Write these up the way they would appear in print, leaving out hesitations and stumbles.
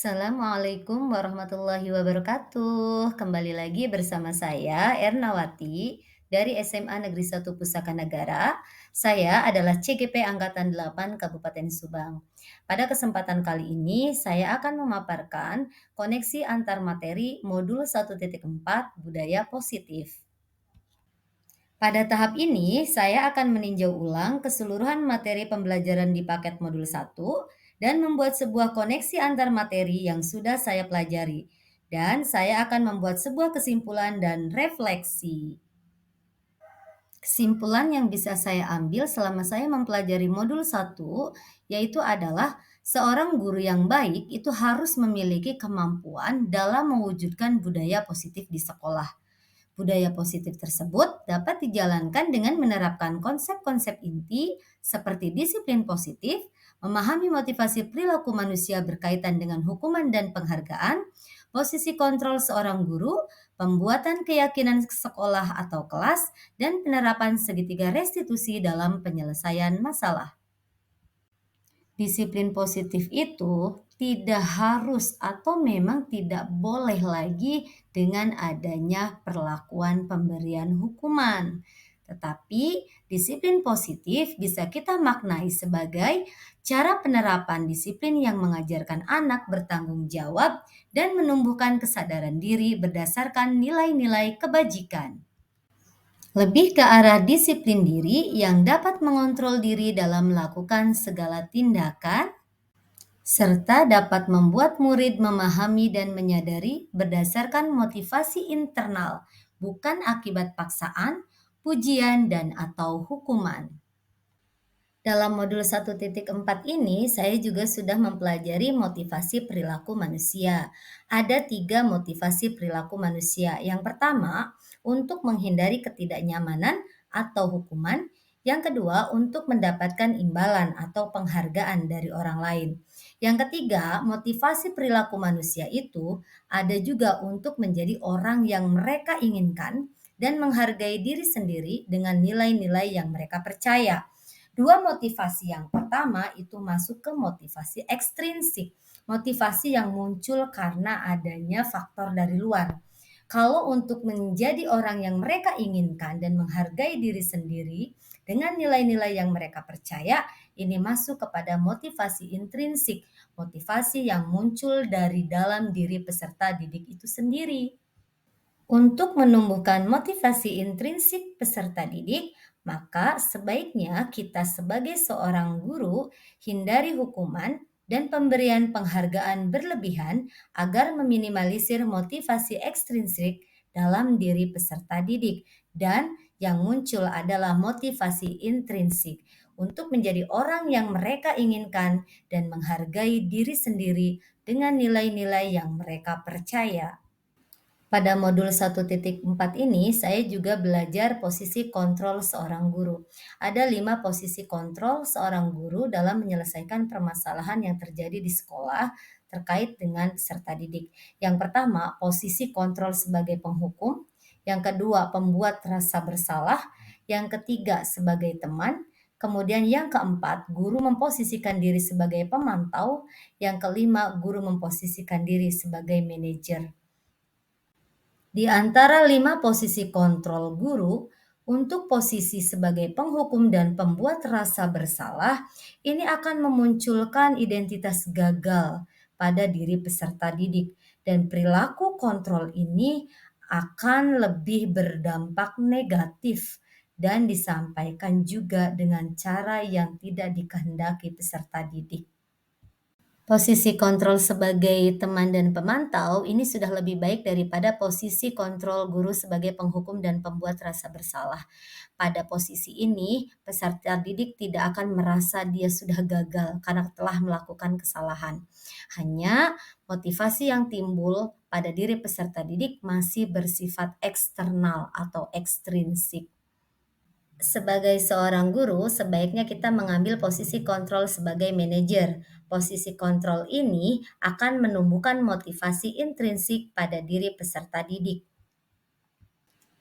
Assalamualaikum warahmatullahi wabarakatuh. Kembali lagi bersama saya Ernawati dari SMA Negeri 1 Pusaka Negara. Saya adalah CGP Angkatan 8 Kabupaten Subang. Pada kesempatan kali ini saya akan memaparkan koneksi antar materi modul 1.4 Budaya Positif. Pada tahap ini, saya akan meninjau ulang keseluruhan materi pembelajaran di paket modul 1 dan membuat sebuah koneksi antar materi yang sudah saya pelajari. Dan saya akan membuat sebuah kesimpulan dan refleksi. Kesimpulan yang bisa saya ambil selama saya mempelajari modul 1 yaitu adalah seorang guru yang baik itu harus memiliki kemampuan dalam mewujudkan budaya positif di sekolah. Budaya positif tersebut dapat dijalankan dengan menerapkan konsep-konsep inti seperti disiplin positif, memahami motivasi perilaku manusia berkaitan dengan hukuman dan penghargaan, posisi kontrol seorang guru, pembuatan keyakinan sekolah atau kelas, dan penerapan segitiga restitusi dalam penyelesaian masalah. Disiplin positif itu tidak harus atau memang tidak boleh lagi dengan adanya perlakuan pemberian hukuman. Tetapi disiplin positif bisa kita maknai sebagai cara penerapan disiplin yang mengajarkan anak bertanggung jawab dan menumbuhkan kesadaran diri berdasarkan nilai-nilai kebajikan. Lebih ke arah disiplin diri yang dapat mengontrol diri dalam melakukan segala tindakan serta dapat membuat murid memahami dan menyadari berdasarkan motivasi internal, bukan akibat paksaan, pujian, dan/atau hukuman. Dalam modul 1.4 ini, saya juga sudah mempelajari motivasi perilaku manusia. Ada 3 motivasi perilaku manusia. Yang pertama, untuk menghindari ketidaknyamanan atau hukuman. Yang kedua, untuk mendapatkan imbalan atau penghargaan dari orang lain. Yang ketiga, motivasi perilaku manusia itu ada juga untuk menjadi orang yang mereka inginkan dan menghargai diri sendiri dengan nilai-nilai yang mereka percaya. Dua motivasi yang pertama itu masuk ke motivasi ekstrinsik, motivasi yang muncul karena adanya faktor dari luar. Kalau untuk menjadi orang yang mereka inginkan dan menghargai diri sendiri dengan nilai-nilai yang mereka percaya, ini masuk kepada motivasi intrinsik, motivasi yang muncul dari dalam diri peserta didik itu sendiri. Untuk menumbuhkan motivasi intrinsik peserta didik, maka sebaiknya kita sebagai seorang guru hindari hukuman dan pemberian penghargaan berlebihan agar meminimalisir motivasi ekstrinsik dalam diri peserta didik. Dan yang muncul adalah motivasi intrinsik untuk menjadi orang yang mereka inginkan dan menghargai diri sendiri dengan nilai-nilai yang mereka percaya. Pada modul 1.4 ini, saya juga belajar posisi kontrol seorang guru. Ada 5 posisi kontrol seorang guru dalam menyelesaikan permasalahan yang terjadi di sekolah terkait dengan peserta didik. Yang pertama, posisi kontrol sebagai penghukum. Yang kedua, pembuat rasa bersalah. Yang ketiga, sebagai teman. Kemudian yang keempat, guru memposisikan diri sebagai pemantau. Yang kelima, guru memposisikan diri sebagai manajer. Di antara 5 posisi kontrol guru, untuk posisi sebagai penghukum dan pembuat rasa bersalah, ini akan memunculkan identitas gagal pada diri peserta didik, dan perilaku kontrol ini akan lebih berdampak negatif dan disampaikan juga dengan cara yang tidak dikehendaki peserta didik. Posisi kontrol sebagai teman dan pemantau ini sudah lebih baik daripada posisi kontrol guru sebagai penghukum dan pembuat rasa bersalah. Pada posisi ini, peserta didik tidak akan merasa dia sudah gagal karena telah melakukan kesalahan. Hanya motivasi yang timbul pada diri peserta didik masih bersifat eksternal atau ekstrinsik. Sebagai seorang guru, sebaiknya kita mengambil posisi kontrol sebagai manajer. Posisi kontrol ini akan menumbuhkan motivasi intrinsik pada diri peserta didik.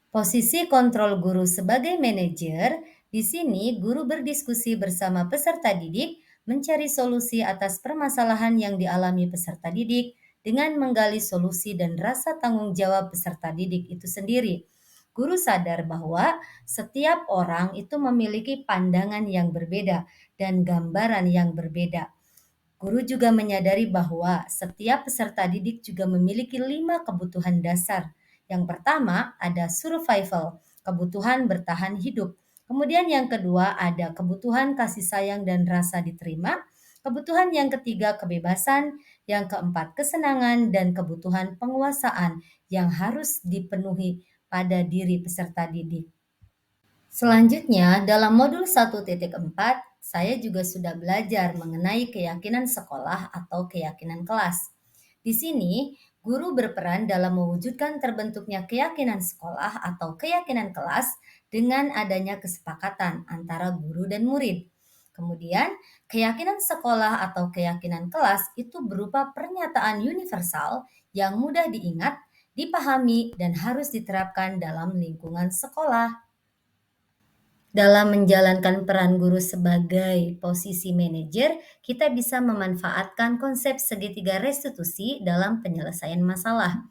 Posisi kontrol guru sebagai manajer, di sini guru berdiskusi bersama peserta didik mencari solusi atas permasalahan yang dialami peserta didik dengan menggali solusi dan rasa tanggung jawab peserta didik itu sendiri. Guru sadar bahwa setiap orang itu memiliki pandangan yang berbeda dan gambaran yang berbeda. Guru juga menyadari bahwa setiap peserta didik juga memiliki 5 kebutuhan dasar. Yang pertama ada survival, kebutuhan bertahan hidup. Kemudian yang kedua ada kebutuhan kasih sayang dan rasa diterima. Kebutuhan yang ketiga kebebasan, yang keempat kesenangan, dan kebutuhan penguasaan yang harus dipenuhi pada diri peserta didik. Selanjutnya, dalam modul 1.4, saya juga sudah belajar mengenai keyakinan sekolah atau keyakinan kelas. Di sini, guru berperan dalam mewujudkan terbentuknya keyakinan sekolah atau keyakinan kelas dengan adanya kesepakatan antara guru dan murid. Kemudian, keyakinan sekolah atau keyakinan kelas itu berupa pernyataan universal yang mudah diingat, dipahami, dan harus diterapkan dalam lingkungan sekolah. Dalam menjalankan peran guru sebagai posisi manajer, kita bisa memanfaatkan konsep segitiga restitusi dalam penyelesaian masalah.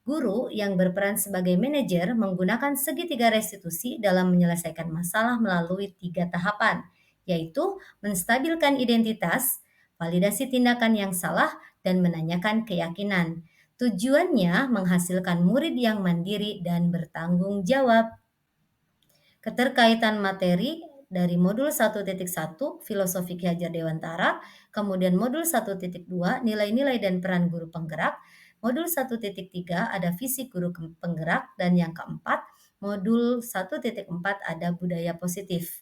Guru yang berperan sebagai manajer menggunakan segitiga restitusi dalam menyelesaikan masalah melalui 3 tahapan, yaitu menstabilkan identitas, validasi tindakan yang salah, dan menanyakan keyakinan. Tujuannya menghasilkan murid yang mandiri dan bertanggung jawab. Keterkaitan materi dari modul 1.1 Filosofi Ki Hajar Dewantara, kemudian modul 1.2 Nilai-nilai dan peran guru penggerak, modul 1.3 ada visi guru penggerak, dan yang keempat modul 1.4 ada budaya positif.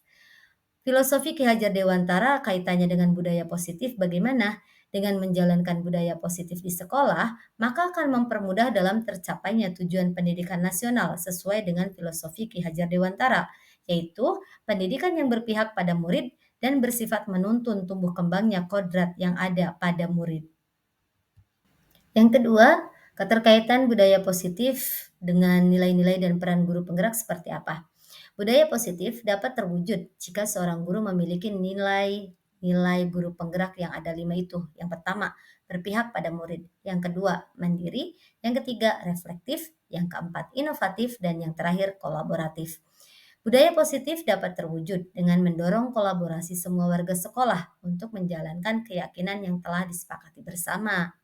Filosofi Ki Hajar Dewantara kaitannya dengan budaya positif bagaimana? Dengan menjalankan budaya positif di sekolah, maka akan mempermudah dalam tercapainya tujuan pendidikan nasional sesuai dengan filosofi Ki Hajar Dewantara, yaitu pendidikan yang berpihak pada murid dan bersifat menuntun tumbuh kembangnya kodrat yang ada pada murid. Yang kedua, keterkaitan budaya positif dengan nilai-nilai dan peran guru penggerak seperti apa? Budaya positif dapat terwujud jika seorang guru memiliki nilai guru penggerak yang ada 5 itu. Yang pertama, berpihak pada murid. Yang kedua, mandiri. Yang ketiga, reflektif. Yang keempat, inovatif. Dan yang terakhir, kolaboratif. Budaya positif dapat terwujud dengan mendorong kolaborasi semua warga sekolah untuk menjalankan keyakinan yang telah disepakati bersama.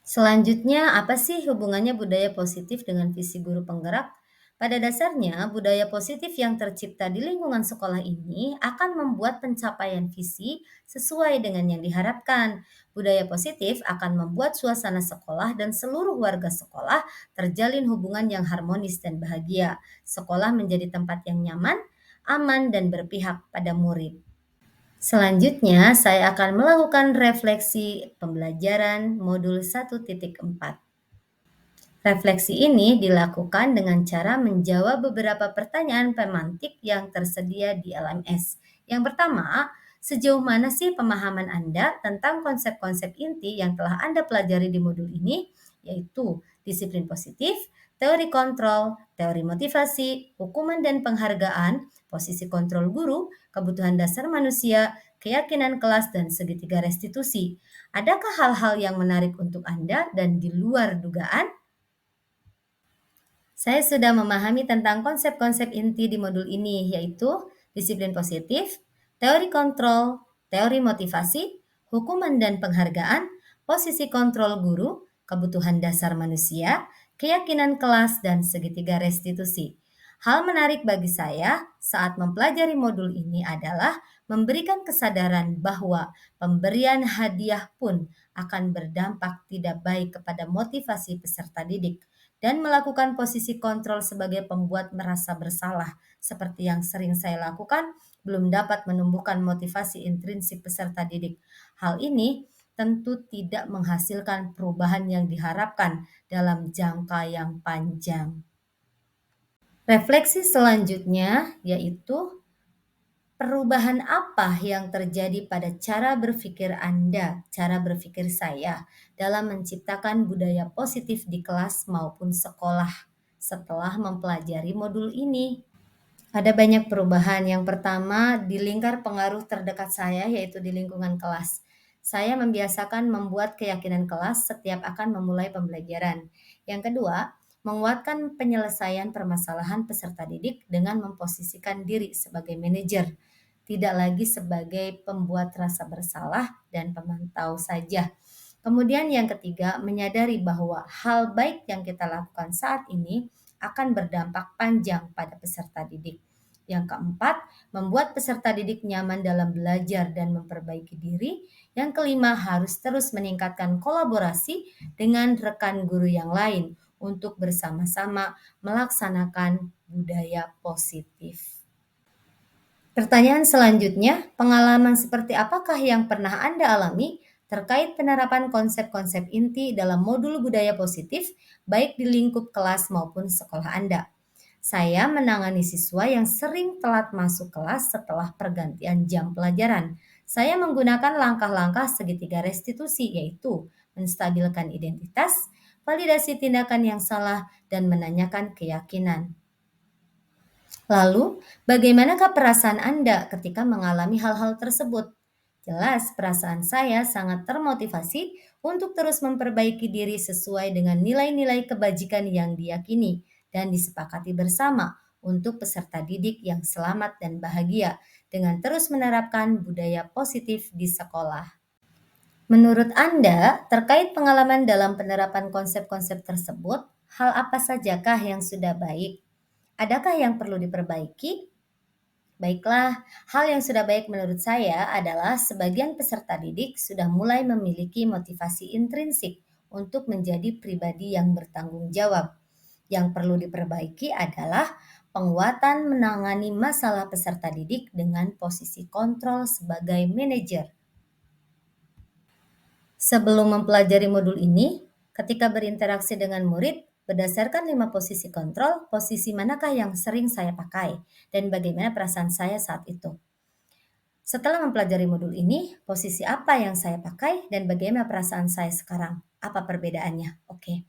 Selanjutnya, apa sih hubungannya budaya positif dengan visi guru penggerak? Pada dasarnya, budaya positif yang tercipta di lingkungan sekolah ini akan membuat pencapaian visi sesuai dengan yang diharapkan. Budaya positif akan membuat suasana sekolah dan seluruh warga sekolah terjalin hubungan yang harmonis dan bahagia. Sekolah menjadi tempat yang nyaman, aman, dan berpihak pada murid. Selanjutnya, saya akan melakukan refleksi pembelajaran modul 1.4. Refleksi ini dilakukan dengan cara menjawab beberapa pertanyaan pemantik yang tersedia di LMS. Yang pertama, sejauh mana sih pemahaman Anda tentang konsep-konsep inti yang telah Anda pelajari di modul ini, yaitu disiplin positif, teori kontrol, teori motivasi, hukuman dan penghargaan, posisi kontrol guru, kebutuhan dasar manusia, keyakinan kelas, dan segitiga restitusi. Adakah hal-hal yang menarik untuk Anda dan di luar dugaan? Saya sudah memahami tentang konsep-konsep inti di modul ini, yaitu disiplin positif, teori kontrol, teori motivasi, hukuman dan penghargaan, posisi kontrol guru, kebutuhan dasar manusia, keyakinan kelas, dan segitiga restitusi. Hal menarik bagi saya saat mempelajari modul ini adalah memberikan kesadaran bahwa pemberian hadiah pun akan berdampak tidak baik kepada motivasi peserta didik dan melakukan posisi kontrol sebagai pembuat merasa bersalah, seperti yang sering saya lakukan, belum dapat menumbuhkan motivasi intrinsik peserta didik. Hal ini tentu tidak menghasilkan perubahan yang diharapkan dalam jangka yang panjang. Refleksi selanjutnya yaitu perubahan apa yang terjadi pada cara berpikir Anda, cara berpikir saya, dalam menciptakan budaya positif di kelas maupun sekolah setelah mempelajari modul ini? Ada banyak perubahan. Yang pertama, di lingkar pengaruh terdekat saya, yaitu di lingkungan kelas. Saya membiasakan membuat keyakinan kelas setiap akan memulai pembelajaran. Yang kedua, menguatkan penyelesaian permasalahan peserta didik dengan memposisikan diri sebagai manajer, tidak lagi sebagai pembuat rasa bersalah dan pemantau saja. Kemudian yang ketiga, menyadari bahwa hal baik yang kita lakukan saat ini akan berdampak panjang pada peserta didik. Yang keempat, membuat peserta didik nyaman dalam belajar dan memperbaiki diri. Yang kelima, harus terus meningkatkan kolaborasi dengan rekan guru yang lain untuk bersama-sama melaksanakan budaya positif. Pertanyaan selanjutnya, pengalaman seperti apakah yang pernah Anda alami terkait penerapan konsep-konsep inti dalam modul budaya positif, baik di lingkup kelas maupun sekolah Anda? Saya menangani siswa yang sering telat masuk kelas setelah pergantian jam pelajaran. Saya menggunakan langkah-langkah segitiga restitusi, yaitu menstabilkan identitas, validasi tindakan yang salah, dan menanyakan keyakinan. Lalu, bagaimanakah perasaan Anda ketika mengalami hal-hal tersebut? Jelas, perasaan saya sangat termotivasi untuk terus memperbaiki diri sesuai dengan nilai-nilai kebajikan yang diyakini dan disepakati bersama untuk peserta didik yang selamat dan bahagia dengan terus menerapkan budaya positif di sekolah. Menurut Anda, terkait pengalaman dalam penerapan konsep-konsep tersebut, hal apa sajakah yang sudah baik? Adakah yang perlu diperbaiki? Baiklah, hal yang sudah baik menurut saya adalah sebagian peserta didik sudah mulai memiliki motivasi intrinsik untuk menjadi pribadi yang bertanggung jawab. Yang perlu diperbaiki adalah penguatan menangani masalah peserta didik dengan posisi kontrol sebagai manajer. Sebelum mempelajari modul ini, ketika berinteraksi dengan murid, berdasarkan 5 posisi kontrol, posisi manakah yang sering saya pakai dan bagaimana perasaan saya saat itu. Setelah mempelajari modul ini, posisi apa yang saya pakai dan bagaimana perasaan saya sekarang? Apa perbedaannya? Oke.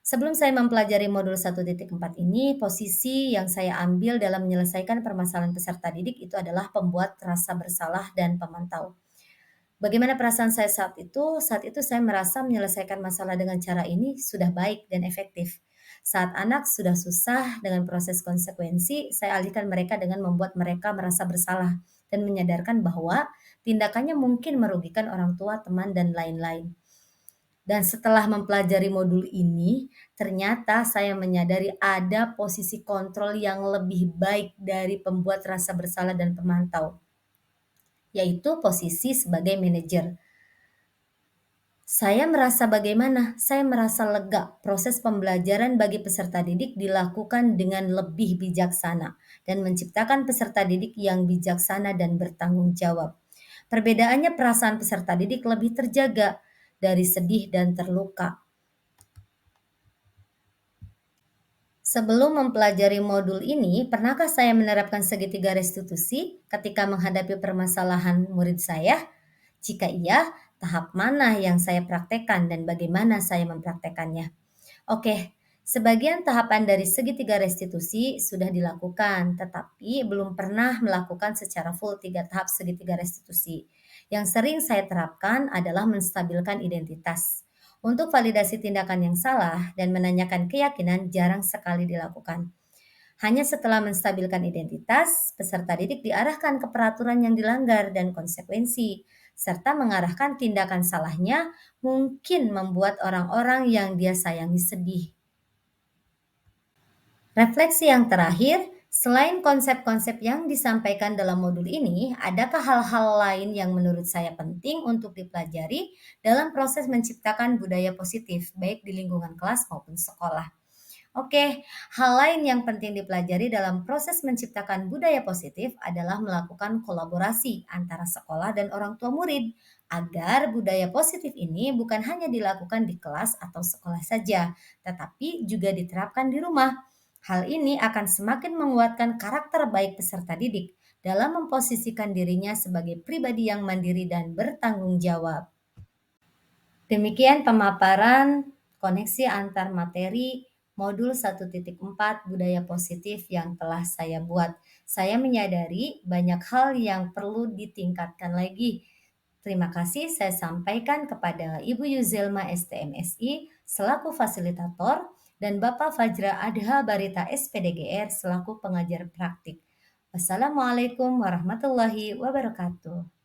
Sebelum saya mempelajari modul 1.4 ini, posisi yang saya ambil dalam menyelesaikan permasalahan peserta didik itu adalah pembuat rasa bersalah dan pemantau. Bagaimana perasaan saya saat itu? Saat itu saya merasa menyelesaikan masalah dengan cara ini sudah baik dan efektif. Saat anak sudah susah dengan proses konsekuensi, saya alihkan mereka dengan membuat mereka merasa bersalah dan menyadarkan bahwa tindakannya mungkin merugikan orang tua, teman, dan lain-lain. Dan setelah mempelajari modul ini, ternyata saya menyadari ada posisi kontrol yang lebih baik dari pembuat rasa bersalah dan pemantau, yaitu posisi sebagai manajer. Saya merasa bagaimana? Saya merasa lega. Proses pembelajaran bagi peserta didik dilakukan dengan lebih bijaksana dan menciptakan peserta didik yang bijaksana dan bertanggung jawab. Perbedaannya perasaan peserta didik lebih terjaga dari sedih dan terluka. Sebelum mempelajari modul ini, pernahkah saya menerapkan segitiga restitusi ketika menghadapi permasalahan murid saya? Jika iya, tahap mana yang saya praktekkan dan bagaimana saya mempraktekannya? Oke, sebagian tahapan dari segitiga restitusi sudah dilakukan, tetapi belum pernah melakukan secara full 3 tahap segitiga restitusi. Yang sering saya terapkan adalah menstabilkan identitas. Untuk validasi tindakan yang salah dan menanyakan keyakinan jarang sekali dilakukan. Hanya setelah menstabilkan identitas, peserta didik diarahkan ke peraturan yang dilanggar dan konsekuensi, serta mengarahkan tindakan salahnya mungkin membuat orang-orang yang dia sayangi sedih. Refleksi yang terakhir, selain konsep-konsep yang disampaikan dalam modul ini, adakah hal-hal lain yang menurut saya penting untuk dipelajari dalam proses menciptakan budaya positif, baik di lingkungan kelas maupun sekolah? Oke, hal lain yang penting dipelajari dalam proses menciptakan budaya positif adalah melakukan kolaborasi antara sekolah dan orang tua murid, agar budaya positif ini bukan hanya dilakukan di kelas atau sekolah saja, tetapi juga diterapkan di rumah. Hal ini akan semakin menguatkan karakter baik peserta didik dalam memposisikan dirinya sebagai pribadi yang mandiri dan bertanggung jawab. Demikian pemaparan koneksi antar materi modul 1.4 budaya positif yang telah saya buat. Saya menyadari banyak hal yang perlu ditingkatkan lagi. Terima kasih saya sampaikan kepada Ibu Yuzelma STMSI selaku fasilitator dan Bapak Fajra Adha Barita SPDGR selaku pengajar praktik. Wassalamualaikum warahmatullahi wabarakatuh.